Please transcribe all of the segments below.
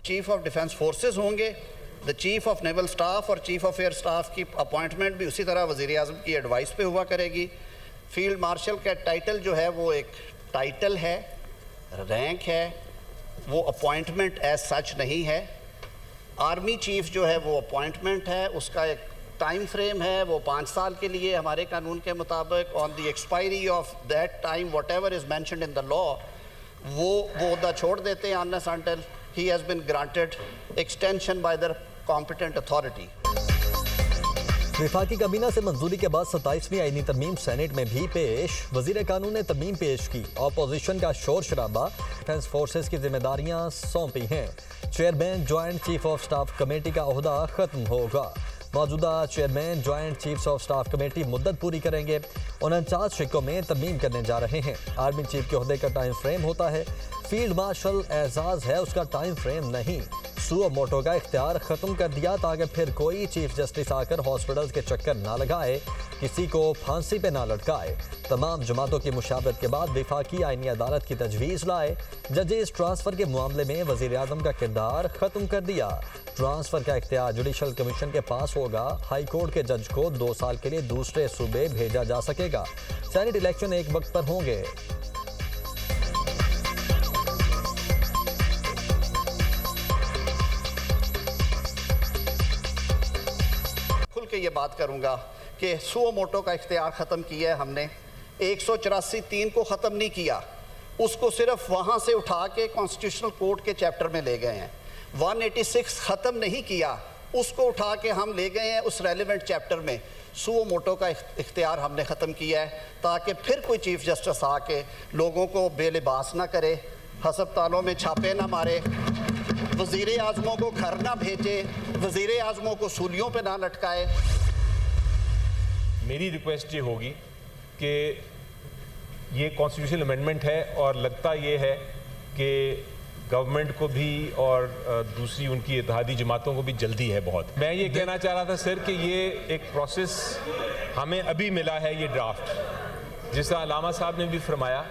Chief of defence forces होंगे, the chief of naval staff और chief of air staff की appointment भी उसी तरह वज़ीर आज़म की एडवाइस पे हुआ करेगी। फील्ड मार्शल का टाइटल जो है वो एक टाइटल है, रैंक है, वो अपॉइंटमेंट एज सच नहीं है। आर्मी चीफ जो है वो अपॉइंटमेंट है, उसका एक टाइम फ्रेम है, वो 5 साल के लिए हमारे कानून के मुताबिक on the expiry of that time what ever is mentioned in the law वो ओहदा छोड़ देते हैं unless until he has been granted extension by the competent authority. वफाकी काबीना से मंजूरी के बाद 27वीं आईनी तरमीम सेनेट में भी पेश। वजीर कानून ने तरमीम पेश की। अपोजिशन का शोर शराबा। डिफेंस फोर्सेस की जिम्मेदारियां सौंपी हैं। Chairman joint chief of staff committee का ओहदा खत्म होगा। मौजूदा chairman joint chiefs of staff committee मुद्दत पूरी करेंगे। 49 शिकों में तरमीम करने जा रहे हैं। आर्मी चीफ के ओहदे का टाइम फ्रेम होता है, फील्ड मार्शल एजाज है, उसका टाइम फ्रेम नहीं। सुओ मोटो का इख्तियार ख़त्म कर दिया ताकि फिर कोई चीफ जस्टिस आकर हॉस्पिटल्स के चक्कर ना लगाए, किसी को फांसी पे ना लटकाए। तमाम जमातों की मुशावरत के बाद वफाकी आईनी अदालत की तजवीज़ लाए। जजेस ट्रांसफ़र के मामले में वज़ीर आज़म का किरदार ख़त्म कर दिया। ट्रांसफ़र का इख्तियार जुडिशल कमीशन के पास होगा। हाई कोर्ट के जज को 2 साल के लिए दूसरे सूबे भेजा जा सकेगा। सेनेट इलेक्शन एक वक्त पर होंगे। के ये बात करूंगा कि सुओ मोटो का इख्तियार ख़त्म किया है हमने। 184(3) को ख़त्म नहीं किया, उसको सिर्फ वहाँ से उठा के कॉन्स्टिट्यूशनल कोर्ट के चैप्टर में ले गए हैं। 186 ख़त्म नहीं किया, उसको उठा के हम ले गए हैं उस रेलिवेंट चैप्टर में। सुओ मोटो का इख्तियार हमने ख़त्म किया है ताकि फिर कोई चीफ जस्टिस आके लोगों को बेलिबास ना करे, हस्पतालों में छापे ना मारे, वज़ीर आज़मों को घर ना भेजे, वज़ीर आज़मों को सूलियों पे ना लटकाए। मेरी रिक्वेस्ट ये होगी कि ये कॉन्स्टिट्यूशनल अमेंडमेंट है और लगता ये है कि गवर्नमेंट को भी और दूसरी उनकी इत्तेहादी जमातों को भी जल्दी है बहुत। मैं ये कहना चाह रहा था सर कि ये एक प्रोसेस हमें अभी मिला है, ये ड्राफ्ट, जिस तरह अलामा साहब ने भी फरमाया,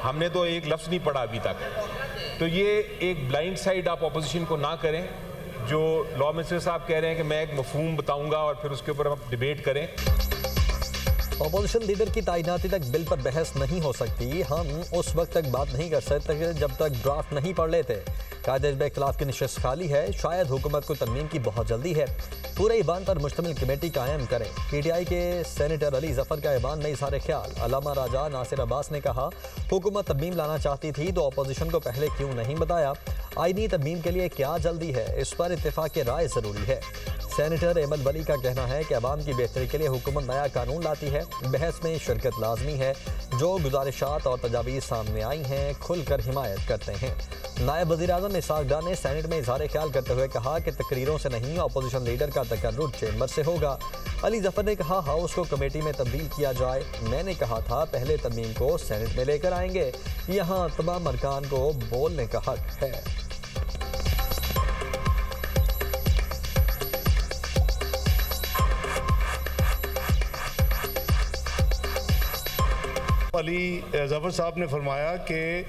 हमने तो एक लफ्ज़ नहीं पढ़ा अभी तक। तो ये एक ब्लाइंड साइड आप अपोजिशन को ना करें, जो लॉ मिनिस्टर साहब कह रहे हैं कि मैं एक मफहूम बताऊंगा और फिर उसके ऊपर हम डिबेट करें। अपोजिशन लीडर की तैनाती तक बिल पर बहस नहीं हो सकती। हम उस वक्त तक बात नहीं कर सकते जब तक ड्राफ्ट नहीं पढ़ लेते। कायदे के खिलाफ की नशिस्त खाली है, शायद हुकूमत को तरमीम की बहुत जल्दी है। पूरे ईवान पर मुश्तमिल कमेटी कायम करें। PTI के सेनेटर अली जफर का ईवान में इज़हार ख्याल। अल्लामा राजा नासिर अब्बास ने कहा, हुकूमत तरमीम लाना चाहती थी तो अपोजिशन को पहले क्यों नहीं बताया। आईनी तरमीम के लिए क्या जल्दी है, इस पर इत्तेफाक राय ज़रूरी है। सेनेटर अहमद वली का कहना है कि अवाम की बेहतरी के लिए हुकूमत नया कानून लाती है, बहस में शिरकत लाजमी है। जो गुजारिशात और तजावीज़ सामने आई हैं खुलकर हिमायत करते हैं। नायब वज़ीर आज़म इसहाक डार ने सेनेट में इज़हार ख्याल करते हुए कहा कि तकरीरों से नहीं, अपोजिशन लीडर का तकर्रुर चेंबर से होगा। अली जफर ने कहा, हाउस को कमेटी में तब्दील किया जाए। मैंने कहा था पहले तरमीम को सेनेट में लेकर आएंगे, यहाँ तमाम अरकान को बोलने का हक है। अली जफर साहब ने फरमाया कि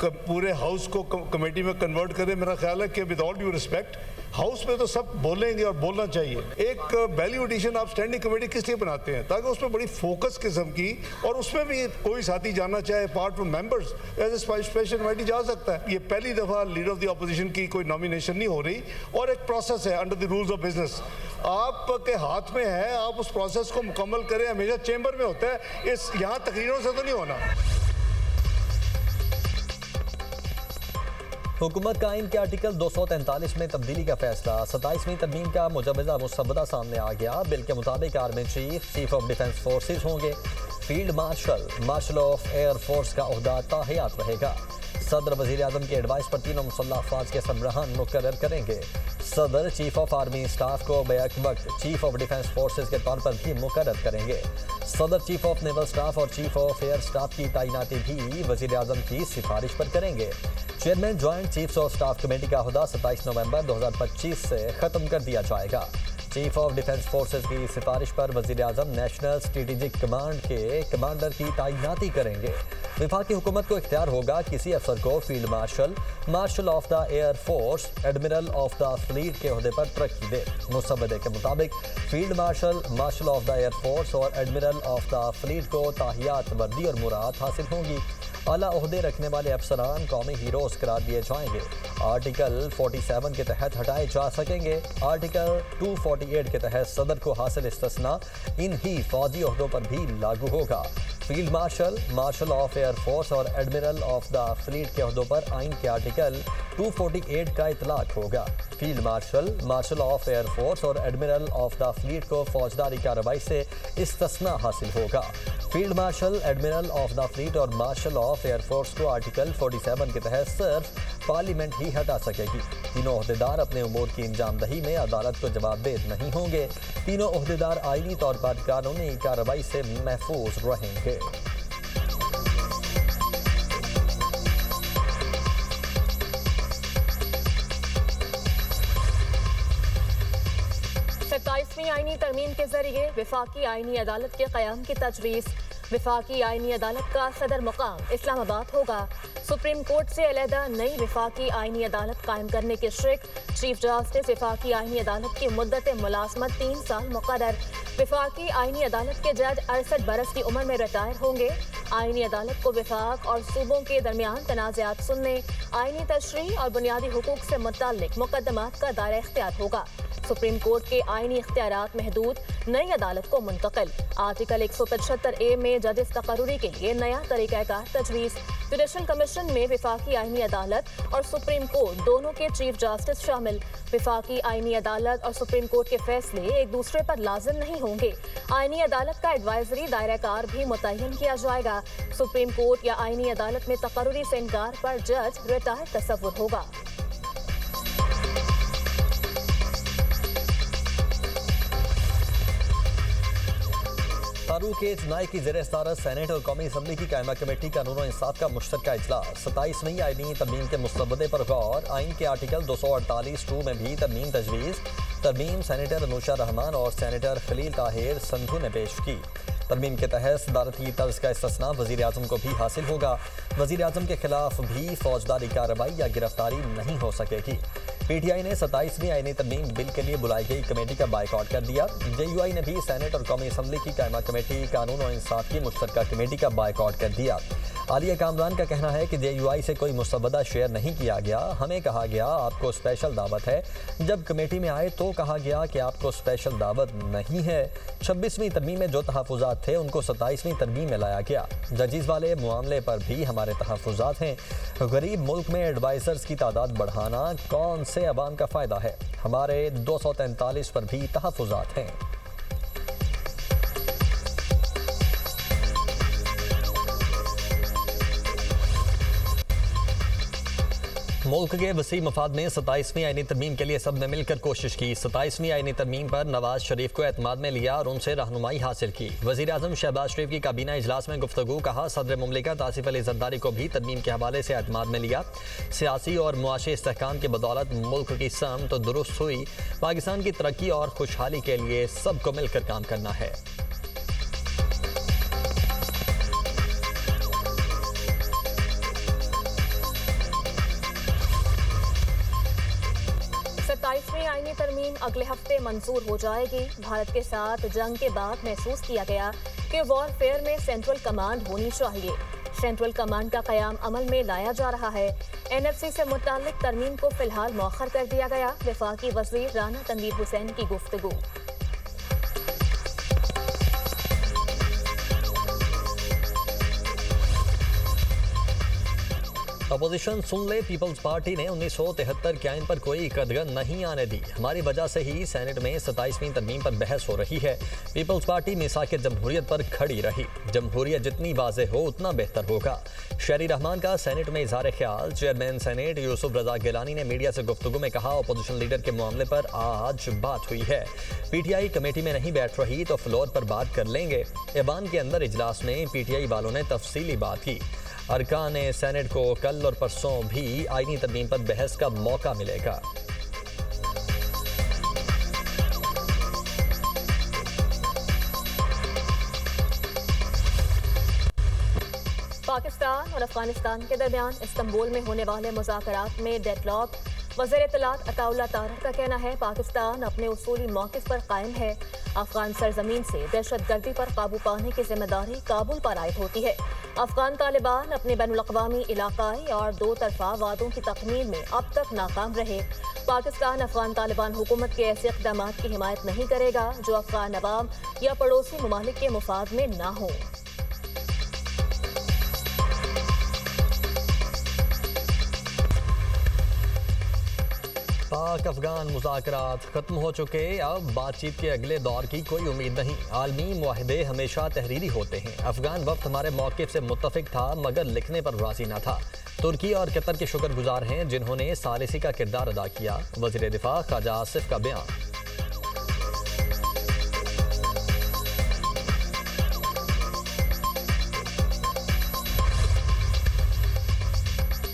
पूरे हाउस को कमेटी में कन्वर्ट करें। मेरा ख्याल है कि with all due respect, house में तो सब बोलेंगे और बोलना चाहिए। एक वैल्यू एडिशन आप स्टैंडिंग कमेटी किस लिए बनाते हैं, ताकि उसमें बड़ी फोकस किस्म की, और उसमें भी कोई साथी जाना चाहे part from members as a special committee जा सकता है। ये पहली दफ़ा लीडर ऑफ द अपोजिशन की कोई नॉमिनेशन नहीं हो रही, और एक प्रोसेस है under the rules of business, आपके हाथ में है, आप उस प्रोसेस को मुकम्मल करें। हमेशा चेंबर में होता है, इस यहाँ तकरीरों से तो नहीं होना। हुकूमत का आइन के आर्टिकल 243 में तब्दीली का फैसला। 27वीं तरमीम का मुजवजा मुसवदा सामने आ गया। बिल के मुताबिक army chief chief of defence forces होंगे। Field marshal marshal of air force का ओहदा ताहयात रहेगा। सदर वज़ीर आज़म की एडवाइस पर तीनों मुसल्लह अफवाज के सरबराहान मुकर्रर करेंगे। सदर चीफ ऑफ आर्मी स्टाफ को बैक वक्त चीफ ऑफ डिफेंस फोर्सेज के तौर पर भी मुकर्रर करेंगे। सदर चीफ ऑफ नेवल स्टाफ और चीफ ऑफ एयर स्टाफ की तैनाती भी वज़ीर आज़म की सिफारिश पर करेंगे। Chairman joint chiefs of staff committee का ओहदा 27 नवंबर 2025 से ख़त्म कर दिया जाएगा। चीफ ऑफ डिफेंस फोर्सेज की सिफारिश पर वज़ीर-ए-आज़म नेशनल स्ट्रेटेजिक कमांड के कमांडर की तैनाती करेंगे। वफाकी हुकूमत को इख्तियार होगा किसी अफसर को field marshal, marshal of the air force, admiral of the fleet के ओहदे पर तरक्की दे। मुसव्वदे के मुताबिक field marshal, marshal of the air force और एडमिरल ऑफ द फ्लीट को ताहियात, वर्दी और मुराद हासिल होंगी। आला ओहदे रखने वाले अफसरान कौमी हीरोज करार दिए जाएंगे। आर्टिकल 47 के तहत हटाए जा सकेंगे। आर्टिकल 248 के तहत सदर को हासिल इस्तिस्ना इन ही फौजी ओहदों पर भी लागू होगा। Field marshal, marshal of air force और एडमिरल ऑफ द फ्लीट के ओहदों पर आइन के आर्टिकल 248 का इतलाक होगा। Field marshal, marshal of air force और एडमिरल ऑफ द फ्लीट को फौजदारी कार्रवाई से इस्तिस्ना हासिल होगा। Field marshal, admiral of the fleet और मार्शल ऑफ एयर फोर्स को आर्टिकल 47 के तहत सिर्फ पार्लियामेंट ही हटा सकेगी। तीनों ओहदेदार अपने उमूर की इंजामदही में अदालत को जवाबदेह नहीं होंगे। तीनों ओहदेदार आईनी तौर पर कानूनी कार्रवाई से महफूज रहेंगे। आईनी तरमीम के जरिए वफाकी आईनी अदालत के क़याम की तजवीज़। वफाकी आईनी अदालत का सदर मुकाम इस्लामाबाद होगा। सुप्रीम कोर्ट से अलहदा नई वफाकी आईनी अदालत कायम करने के शिक। चीफ जस्टिस वफाकी आईनी अदालत की मुद्दत मुलाजमत 3 साल मुक़र्रर। वफाकी आईनी अदालत के जज 68 बरस की उम्र में रिटायर होंगे। आईनी अदालत को वफाक और सूबों के दरमियान तनाज़ात सुनने, आईनी तशरीह और बुनियादी हुकूक से मुतल्लिक मुकदमात का दायरा इख्तियार होगा। सुप्रीम कोर्ट के आईनी इख्तियारात महदूद, नई अदालत को मुंतकिल। आर्टिकल 175A में जजेस तकर्रुरी के लिए नया तरीक़ाकार तजवीज़। जुडिशल कमीशन में वफाकी आईनी अदालत और सुप्रीम कोर्ट दोनों के चीफ जस्टिस शामिल। वफाकी आईनी अदालत और सुप्रीम कोर्ट के फैसले एक दूसरे पर लाजिम नहीं होंगे। आईनी अदालत का एडवाइजरी दायराकार भी मुतय्यन किया जाएगा। सुप्रीम कोर्ट या आईनी अदालत में तकर्रुरी से इनकार पर जज रिटायर तसव्वुर होगा। फारूक के चुनाव की ज़ेर सदारत सेनेट और कौमी असम्बली की कायमा कमेटी कानून और इंसाफ का मुश्तरका इजलास। 27वीं आईनी तरमीम के मुस्तबदे पर गौर। आइन के आर्टिकल 248(2) में भी तरमीम तजवीज़। तरमीम सेनेटर अनुशा रहमान और सेनेटर खलील ताहिर संधू ने पेश की। तरमीम के तहत सदारती तर्ज का इस्तिस्ना वज़ीर-ए-आज़म को भी हासिल होगा। वज़ीर-ए-आज़म के खिलाफ भी फौजदारी कार्रवाई या गिरफ्तारी नहीं हो सकेगी। PTI ने 27वीं आईनी तरमीम बिल के लिए बुलाई गई कमेटी का बाइकआउट कर दिया। JUI ने भी सेनेट और कौमी असम्बली की कायमा कमेटी कानून और इंसाफ की मुश्तरका कमेटी का बाइकआउट कर दिया। आलिया कामरान का कहना है कि JUI से कोई मुसव्वदा शेयर नहीं किया गया। हमें कहा गया आपको स्पेशल दावत है। जब कमेटी में आए तो कहा गया कि आपको स्पेशल दावत नहीं है। 26वीं तरमीम में जो तहफ़्फ़ुज़ात थे उनको 27वीं तरमीम में लाया गया। जजीज़ वाले मामले पर भी हमारे तहफ़्फ़ुज़ात हैं। गरीब मुल्क में एडवाइज़र्स की तादाद बढ़ाना कौन से अवाम का फ़ायदा है। हमारे 243 पर भी तहफ़्फ़ुज़ात हैं। मुल्क के वसी मफाद में 27वीं आईनी तरमीम के लिए सब ने मिलकर कोशिश की। 27वीं आईनी तरमीम पर नवाज शरीफ को एतमाद में लिया और उनसे रहनुमाई हासिल की। वज़ीर-ए-आज़म शहबाज शरीफ की काबीना इजलास में गुफ्तगू। कहा सदर मुमलिकत आसिफ अली ज़रदारी को भी तरमीम के हवाले से एतमाद में लिया। सियासी और मुआशी इस्तेहकाम की बदौलत मुल्क की समत दुरुस्त हुई। पाकिस्तान की तरक्की और खुशहाली के लिए सबको मिलकर काम करना है। आईनी तरमीम अगले हफ्ते मंजूर हो जाएगी। भारत के साथ जंग के बाद महसूस किया गया कि वॉरफेयर में सेंट्रल कमांड होनी चाहिए। सेंट्रल कमांड का क़याम अमल में लाया जा रहा है। NFC से मुताल्लिक तरमीम को फिलहाल मौखर कर दिया गया। वफाकी वज़ीर राना तनवीर हुसैन की गुफ्तगू। अपोजिशन सुन ले, पीपल्स पार्टी ने 1973 के आइन पर कोई कदगन नहीं आने दी। हमारी वजह से ही सेनेट में 27वीं तरमीम पर बहस हो रही है। पीपल्स पार्टी मिसाक जमहूरियत पर खड़ी रही। जमहूरियत जितनी वाज़ेह हो उतना बेहतर होगा। शहरी रहमान का सेनेट में इज़हार ख्याल। चेयरमैन सेनेट यूसुफ रजा गिलानी ने मीडिया से गुफ्तगू में कहा अपोजिशन लीडर के मामले पर आज बात हुई है। PTI कमेटी में नहीं बैठ रही तो फ्लोर पर बात कर लेंगे। ऐवान के अंदर इजलास में PTI वालों ने तफसीली बात की। अरकान सेनेट को कल और परसों भी आईनी तरमीम पर बहस का मौका मिलेगा। पाकिस्तान और अफगानिस्तान के दरमियान इस्तांबुल में होने वाले मुज़ाकरात में डेडलॉक। वज़ीर इत्तलात अताउल्लाह तारक का कहना है पाकिस्तान अपने उसूली मौक़िफ़ पर कायम है। अफगान सरजमीन से दहशतगर्दी पर काबू पाने की जिम्मेदारी काबुल पर आयद होती है। अफगान तालिबान अपने बैनुल-अक़वामी, इलाक़ाई और दो तरफ़ा वादों की तकमील में अब तक नाकाम रहे। पाकिस्तान अफगान तालिबान हुकूमत के ऐसे इक़दामात की हिमायत नहीं करेगा जो अफगान अवाम या पड़ोसी ममालिक के मुफाद में ना हो। पाक अफगान मुज़ाकरात खत्म हो चुके, अब बातचीत के अगले दौर की कोई उम्मीद नहीं। आलमी मुआहदे हमेशा तहरीरी होते हैं। अफगान वक्त हमारे मौक़िफ़ से मुत्तफ़िक था मगर लिखने पर राज़ी न था। तुर्की और कतर के शुक्रगुजार हैं जिन्होंने सालिसी का किरदार अदा किया। वज़ीर दिफ़ा ख्वाजा आसिफ का बयान।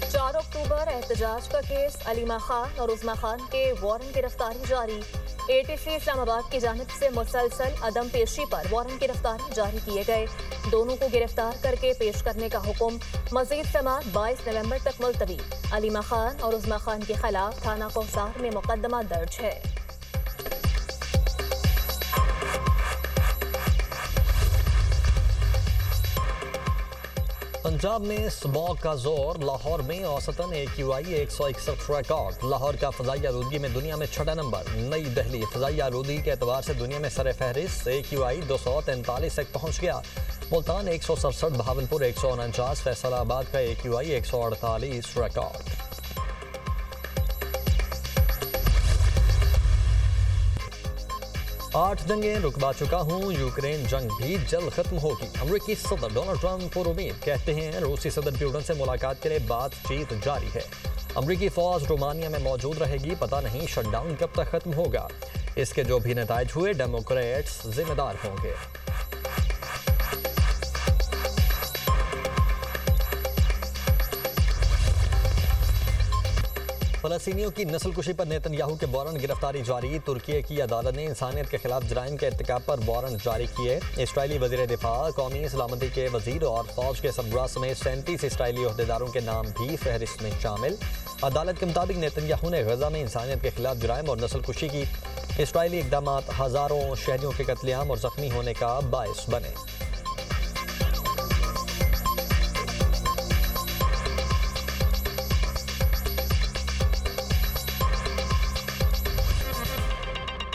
4 अक्टूबर एहतजाज का केस, अलीमा खान और उज़मा खान के वारंट गिरफ्तारी जारी। ATC इस्लामाबाद की जानिब से मुसलसल अदम पेशी पर वारंट गिरफ्तारी जारी किए गए। दोनों को गिरफ्तार करके पेश करने का हुक्म। मज़ीद समाअत 22 नवंबर तक मुलतवी। अलीमा खान और उज़मा खान के खिलाफ थाना कोहसार में मुकदमा दर्ज है। पंजाब में स्मॉग का जोर, लाहौर में औसतन AQI 161 रिकॉर्ड। लाहौर का फ़ज़ाई आलूदगी में दुनिया में 6 नंबर। नई दिल्ली फ़ज़ाई आलूदगी के एतबार से दुनिया में सर फहरिस्त, AQI 243 तक पहुँच गया। मुल्तान 167, बहावलपुर 149, फैसलाबाद का AQI 148 रिकॉर्ड। आठ जंगें रुकवा चुका हूँ, यूक्रेन जंग भी जल्द खत्म होगी। अमेरिकी सदर डोनाल्ड ट्रंप पर उम्मीद, कहते हैं रूसी सदर बिडेन से मुलाकात के लिए बातचीत जारी है। अमेरिकी फौज रोमानिया में मौजूद रहेगी, पता नहीं शटडाउन कब तक खत्म होगा। इसके जो भी नताइज हुए डेमोक्रेट्स जिम्मेदार होंगे। फलस्तीनियों की नस्लकुशी पर नेतन्याहू के वारंट गिरफ्तारी जारी। तुर्की की अदालत ने इंसानियत के खिलाफ जराइम के इर्तिकाब पर वारंट जारी किए। इसराइली वज़ीर दिफा, कौमी सलामती के वज़ीर और फौज के सरबराह समेत 37 इसराइली अहदेदारों के नाम भी फहरिस्त में शामिल। अदालत के मुताबिक नेतन्याहू ने गजा में इंसानियत के खिलाफ जराइम और नस्लकुशी की। इसराइली इक़दामात हज़ारों शहरियों के कत्लेआम और ज़ख्मी होने का बायस बने।